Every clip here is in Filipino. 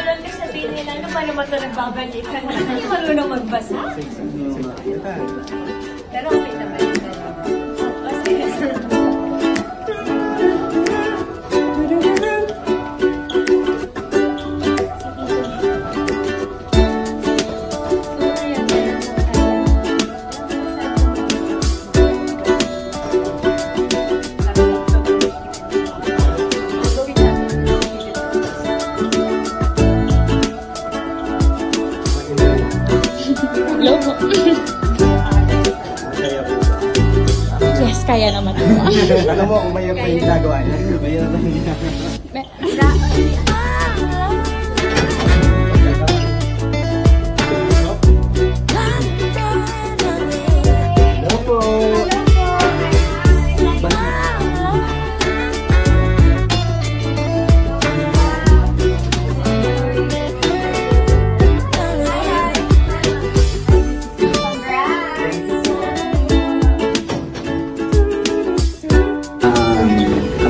lang sabihin nila, ano ba naman ito nagbabalikan? Hindi marunong magbasa. Pero okay naman yun. Yes, kaya naman. Alam mo, kung mayroon pa yung ginagawa niya. Mayroon pa yung ginagawa.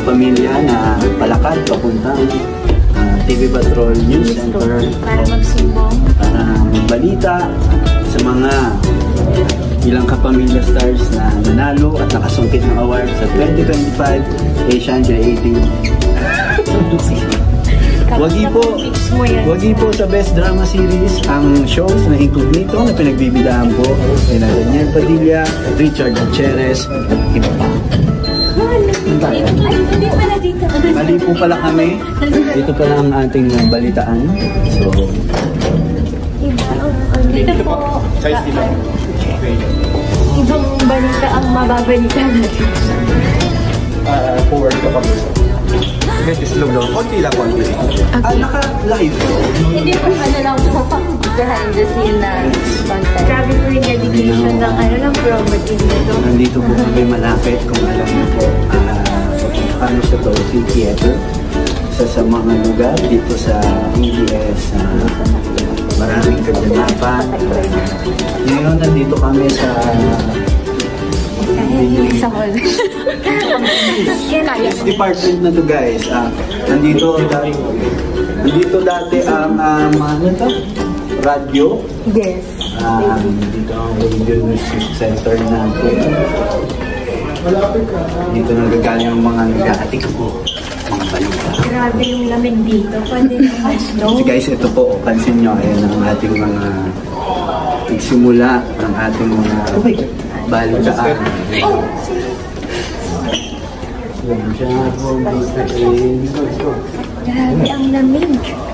Pamilya na palakad papuntang TV Patrol News Center Para magsumbong. para magbalita sa mga ilang kapamilya stars na nanalo at nakasungkit ng award sa 2025 Asian Creative. Wagi po sa Best Drama Series ang shows na Incognito na pinagbibidahan po ni Daniel Padilla, Richard Gutierrez at iba pa. Ay, hindi pala dito. Mali po pala kami. Dito pala ang ating balitaan. So, Dito po. Ibang balita ang mababalita natin. Forward ka pa po. Sige, islog lang. Konti lang, konti. naka-live po. Hindi po lang po behind the scene na content. Grabe po yung dedication ng promo team nito. Nandito po kami malapit kung alam niyo po. Ano siya to? Si Theater. Isa sa mga lugar dito sa EBS. Maraming kaganapan. Ngayon, nandito kami sa hall. department na to, guys. Nandito dati ang ano to? Radio. Yes. Dito ang radio music center natin. Dito nagagaling ang mga nag-aatik po. Mga balita. Grabe yung lamig dito. Pwede naman snow. So guys, ito po, pansin nyo, ayan ang ating mga nagsimula ang ating mga balitaan. Grabe ang lamig.